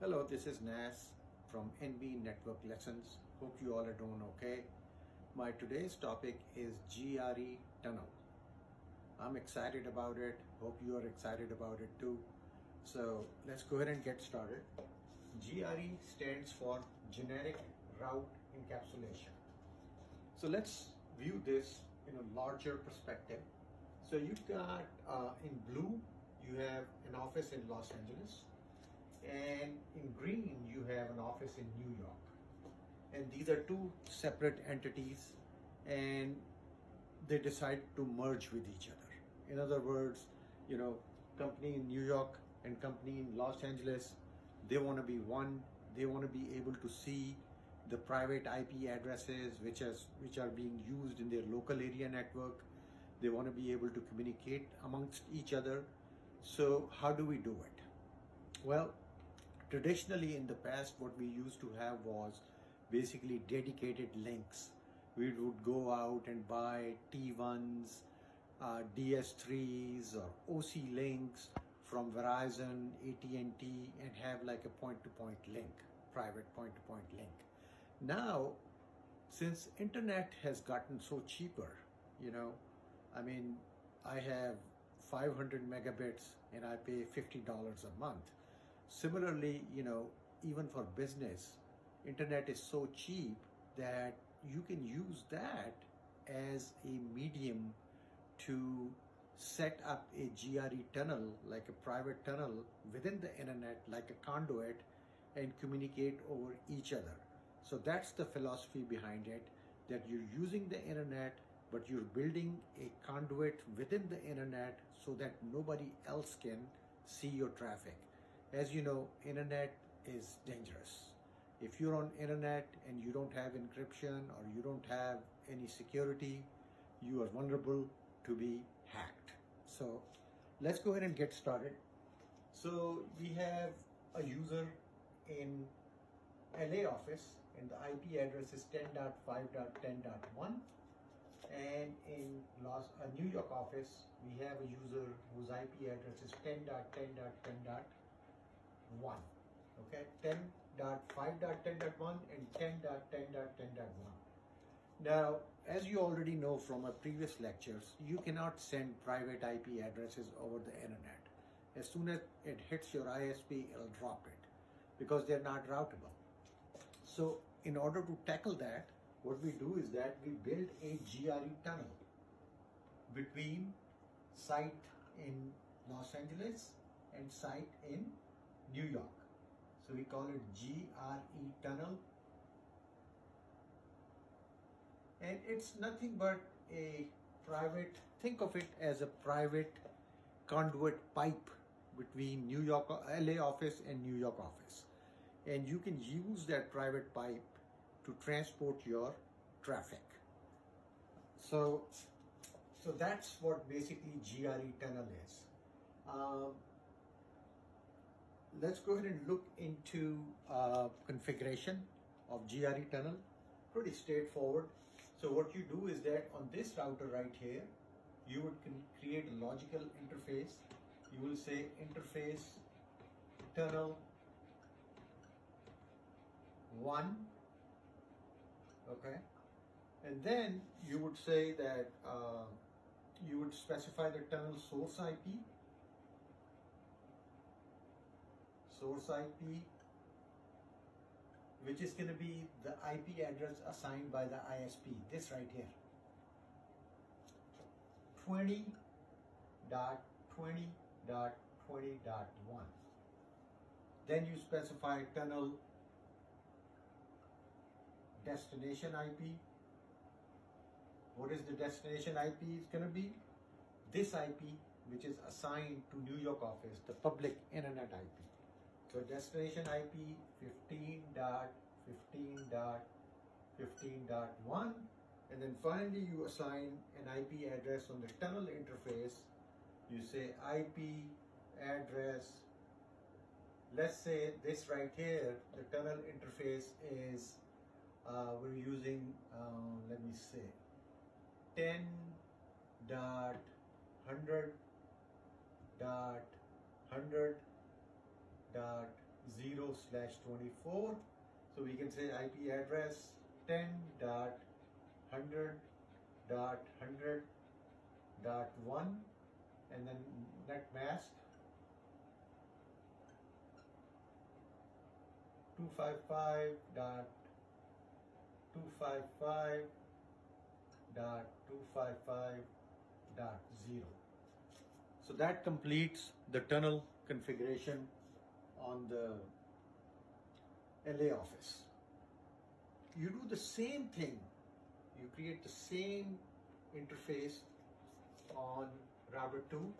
Hello, this is Nas from NB Network Lessons. Hope you all are doing okay. My today's topic is GRE Tunnel. I'm excited about it. Hope you are excited about it too. So let's go ahead and get started. GRE stands for Generic Route Encapsulation. So let's view this in a larger perspective. So you've got in blue, you have an office in Los Angeles. And in green, you have an office in New York. And these are two separate entities, and they decide to merge with each other. In other words, company in New York and company in Los Angeles, they want to be one. They want to be able to see the private IP addresses which are being used in their local area network. They want to be able to communicate amongst each other. So how do we do it? Well, traditionally in the past, what we used to have was basically dedicated links. We would go out and buy T1s, DS3s or OC links from Verizon, AT&T, and have like a point-to-point link, private point-to-point link. Now, since internet has gotten so cheaper, I have 500 megabits and I pay $50 a month. Similarly, even for business, internet is so cheap that you can use that as a medium to set up a GRE tunnel, like a private tunnel within the internet, like a conduit, and communicate over each other. So that's the philosophy behind it, that you're using the internet, but you're building a conduit within the internet so that nobody else can see your traffic. As you know, internet is dangerous. If you're on internet and you don't have encryption or you don't have any security, you are vulnerable to be hacked. So let's go ahead and get started. So we have a user in LA office and the IP address is 10.5.10.1. And in New York office, we have a user whose IP address is 10.10.10.1. Okay, 10.5.10.1 and 10.10.10.1. Now, as you already know from our previous lectures, you cannot send private IP addresses over the internet. As soon as it hits your ISP, it'll drop it because they're not routable. So in order to tackle that, what we do is that we build a GRE tunnel between site in Los Angeles and site in New York. So we call it GRE Tunnel. And it's nothing but a private, think of it as a private conduit pipe between New York, LA office and New York office. And you can use that private pipe to transport your traffic. So that's what basically GRE Tunnel is. Let's go ahead and look into configuration of GRE Tunnel. Pretty straightforward. So what you do is that on this router right here, you would create a logical interface. You will say interface tunnel 1. Okay, and then you would say that you would specify the tunnel source IP, which is going to be the IP address assigned by the ISP, this right here, 20.20.20.1. Then you specify tunnel destination IP. What is the destination IP is going to be? This IP, which is assigned to New York office, the public internet IP. So destination IP 15.15.15.1, and then finally you assign an IP address on the tunnel interface. You say IP address, let's say this right here, the tunnel interface is we're using, let me say, 10.100.100.100 10.0/24. So we can say IP address 10.100.100.1 and then net mask 255.255.255.0. So that completes the tunnel configuration on the LA office. You do the same thing. You create the same interface on router 2.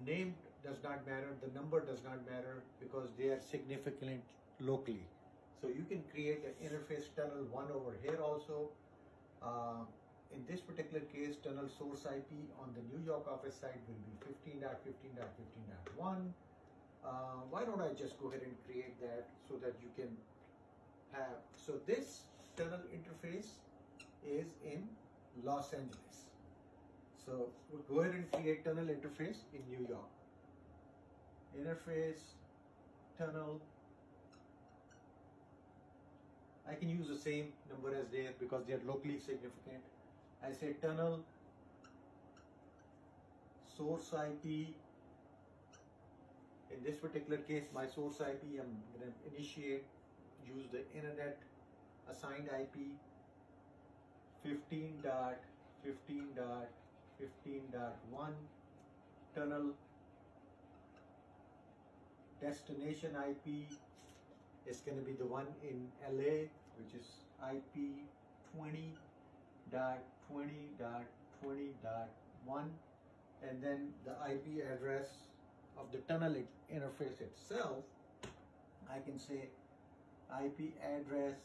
Name does not matter, the number does not matter because they are significant locally. So you can create an interface tunnel 1 over here also. In this particular case, tunnel source IP on the New York office side will be 15.15.15.1. Why don't I just go ahead and create that so that you can have, so this tunnel interface is in Los Angeles. So we'll go ahead and create tunnel interface in New York. Interface, tunnel. I can use the same number as there because they are locally significant. I say tunnel, source IP. In this particular case, my source IP, I'm going to use the internet assigned IP 15.15.15.1. Tunnel destination IP is going to be the one in LA, which is IP 20.20.20.1, and then the IP address of the tunnel interface itself, I can say IP address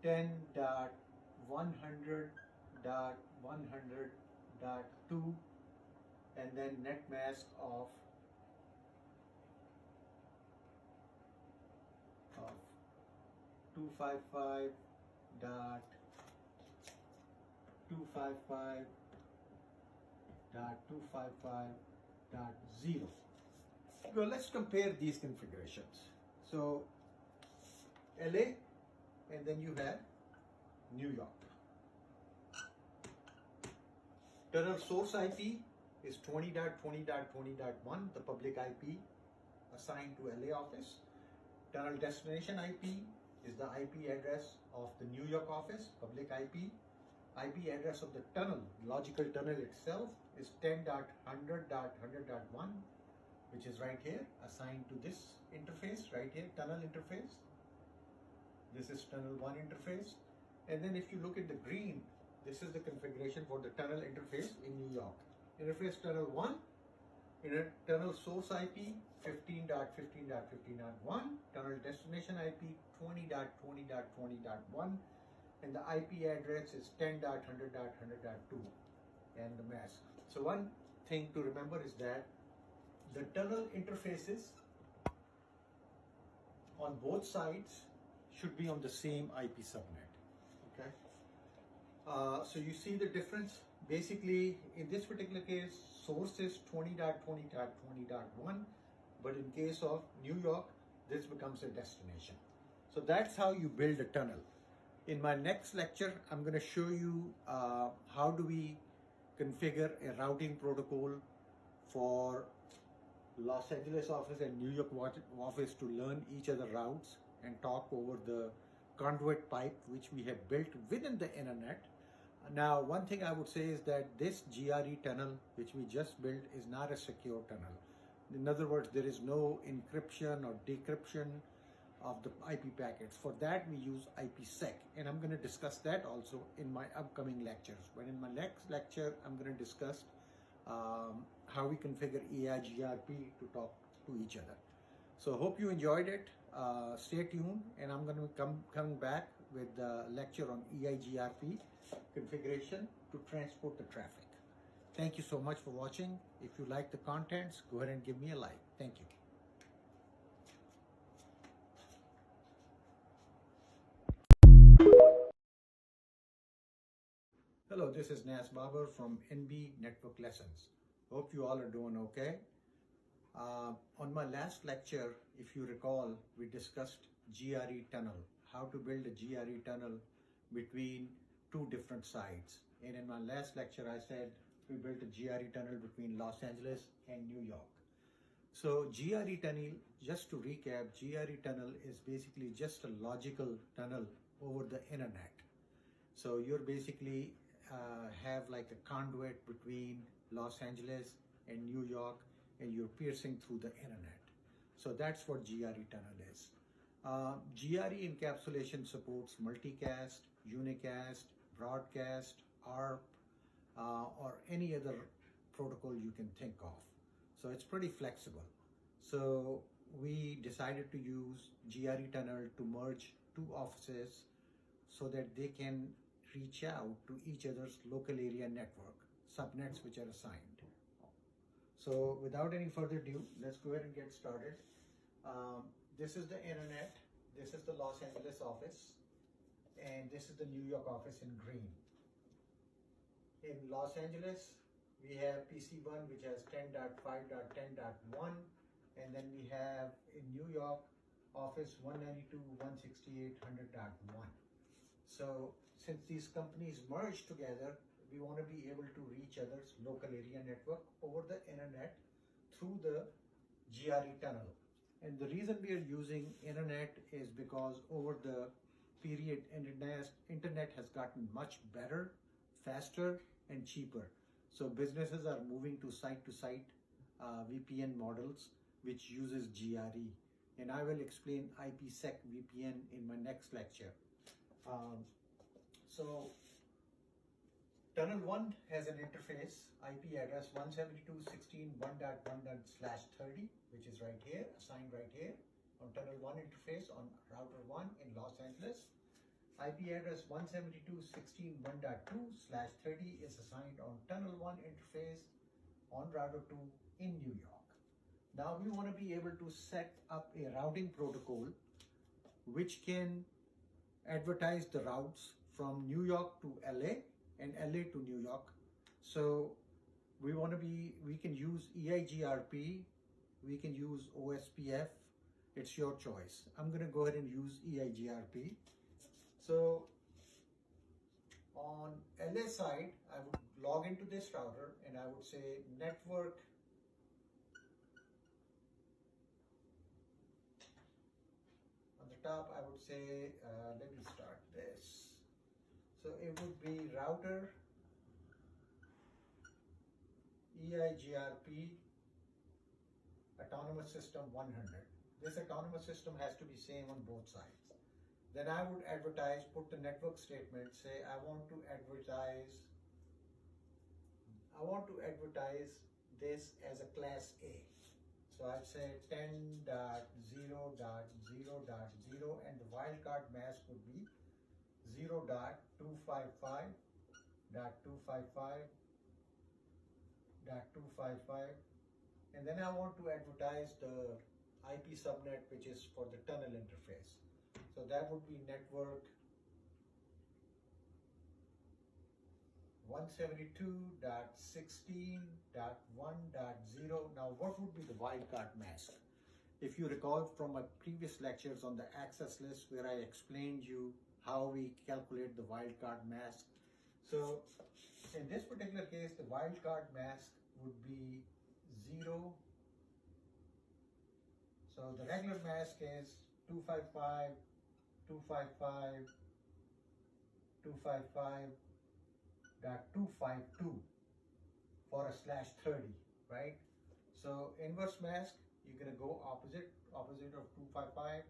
10.100.100.2 and then net mask of 255.255.255.0. Well, let's compare these configurations. So LA, and then you have New York. Tunnel source IP is 20.20.20.1, the public IP assigned to LA office. Tunnel destination IP is the IP address of the New York office, public IP. IP address of the tunnel, logical tunnel itself, is 10.100.100.1, which is right here, assigned to this interface, right here, tunnel interface. This is tunnel 1 interface. And then if you look at the green, this is the configuration for the tunnel interface in New York. Interface tunnel 1, tunnel source IP 15.15.15.1, tunnel destination IP 20.20.20.1, and the IP address is 10.100.100.2 and the mask. So one thing to remember is that the tunnel interfaces on both sides should be on the same IP subnet. Okay. So you see the difference. Basically, in this particular case, source is 20.20.20.1, but in case of New York, this becomes a destination. So that's how you build a tunnel. In my next lecture, I'm going to show you how do we configure a routing protocol for Los Angeles office and New York office to learn each other routes and talk over the conduit pipe which we have built within the internet. Now, one thing I would say is that this GRE tunnel which we just built is not a secure tunnel. In other words, there is no encryption or decryption of the IP packets. For that, we use IPsec, and I'm going to discuss that also in my upcoming lectures. But in my next lecture, I'm going to discuss how we configure EIGRP to talk to each other. So hope you enjoyed it. Stay tuned, and I'm going to come back with the lecture on EIGRP configuration to transport the traffic. Thank you so much for watching. If you like the contents, go ahead and give me a like. Thank you. Hello, this is Nas Babar from NB Network Lessons. Hope you all are doing okay. On my last lecture, if you recall, we discussed GRE Tunnel, how to build a GRE Tunnel between two different sites. And in my last lecture, I said we built a GRE Tunnel between Los Angeles and New York. So GRE Tunnel, just to recap, GRE Tunnel is basically just a logical tunnel over the internet. So you're basically have like a conduit between Los Angeles and New York, and you're piercing through the internet. So that's what GRE Tunnel is. GRE encapsulation supports multicast, unicast, broadcast, ARP, or any other protocol you can think of. So it's pretty flexible. So we decided to use GRE Tunnel to merge two offices so that they can reach out to each other's local area network, subnets which are assigned. So without any further ado, let's go ahead and get started. This is the internet, this is the Los Angeles office, and this is the New York office in green. In Los Angeles, we have PC1 which has 10.5.10.1, and then we have in New York office 192.168.100.1. So since these companies merged together, we want to be able to reach others' local area network over the internet through the GRE Tunnel. And the reason we are using internet is because over the period, internet has gotten much better, faster, and cheaper. So businesses are moving to site VPN models, which uses GRE. And I will explain IPsec VPN in my next lecture. So Tunnel 1 has an interface, IP address 172.16.1.1/30, which is right here, assigned right here on Tunnel 1 interface on router 1 in Los Angeles. IP address 172.16.1.2/30 is assigned on Tunnel 1 interface on router 2 in New York. Now we want to be able to set up a routing protocol which can advertise the routes from New York to LA and LA to New York. So we can use EIGRP, we can use OSPF, it's your choice. I'm going to go ahead and use EIGRP. So on LA side, I would log into this router and I would say network on the top. I would say, let me start this. So it would be router EIGRP autonomous system 100. This autonomous system has to be same on both sides. Then I would advertise, put the network statement, say I want to advertise this as a class A. So I'd say 10.0.0.0, and the wildcard mask would be 0.255.255.255, and then I want to advertise the IP subnet which is for the tunnel interface. So that would be network 172.16.1.0. Now what would be the wildcard mask? If you recall from my previous lectures on the access list where I explained you how we calculate the wildcard mask. So in this particular case, the wildcard mask would be 0. So the regular mask is 255.255.252 for a /30, right? So inverse mask, you're going to go opposite of 255,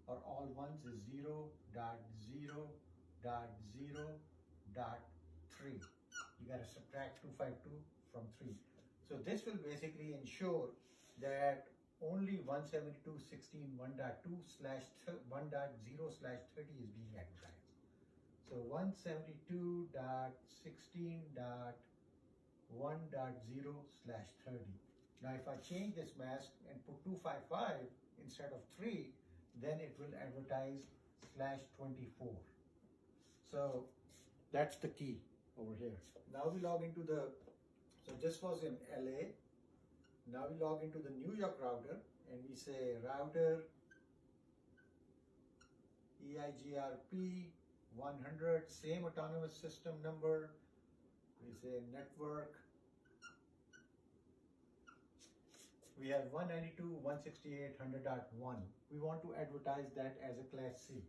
or all ones is 0.0.0.3. You got to subtract 252 from 3. So this will basically ensure that only 172.16.1.2/1.0/30 is being advertised. So 172.16.1.0/30. Now if I change this mask and put 255 instead of 3, then it will advertise /24. So that's the key over here. Now we log into so this was in LA. Now we log into the New York router and we say router EIGRP 100, same autonomous system number. We say network. We have 192.168.100.1. We want to advertise that as a class C.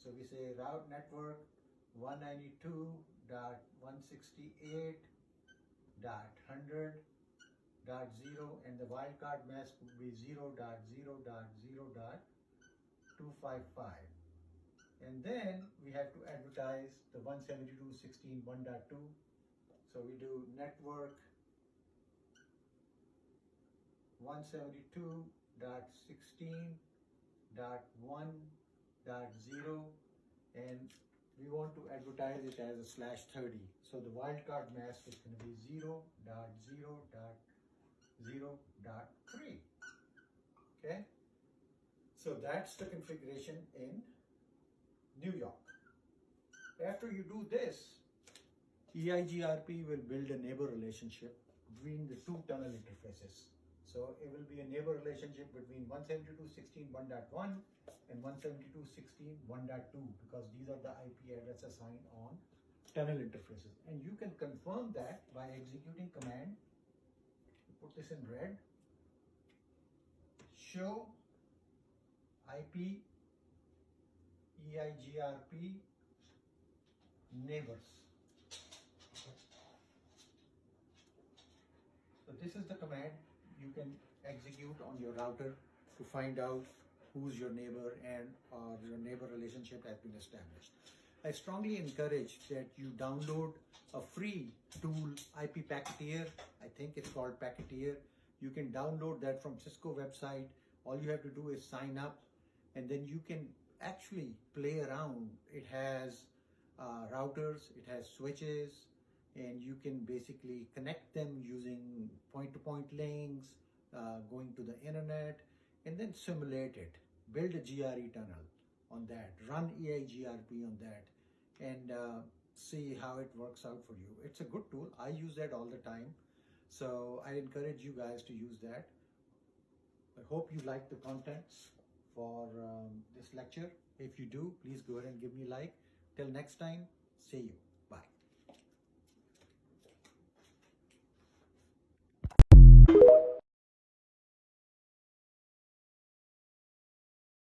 So we say route network 192.168.100.0 and the wildcard mask would be 0.0.0.0.255. And then we have to advertise the 172.16.1.2. So we do network 172.16.1.0 and we want to advertise it as a /30. So the wildcard mask is going to be 0.0.0.3. Okay, so that's the configuration in New York. After you do this, EIGRP will build a neighbor relationship between the two tunnel interfaces. So it will be a neighbor relationship between 172.16.1.1 and 172.16.1.2 because these are the IP address assigned on tunnel interfaces. And you can confirm that by executing command. Put this in red. Show IP EIGRP neighbors. So this is the command you can execute on your router to find out who's your neighbor and your neighbor relationship has been established. I strongly encourage that you download a free tool, IP Packeteer. I think it's called Packeteer. You can download that from Cisco website. All you have to do is sign up and then you can actually play around. It has routers, it has switches, and you can basically connect them using point-to-point links, going to the internet, and then simulate it. Build a GRE tunnel on that, run EIGRP on that, and see how it works out for you. It's a good tool. I use that all the time. So I encourage you guys to use that. I hope you like the contents for this lecture. If you do, please go ahead and give me a like. Till next time, see you.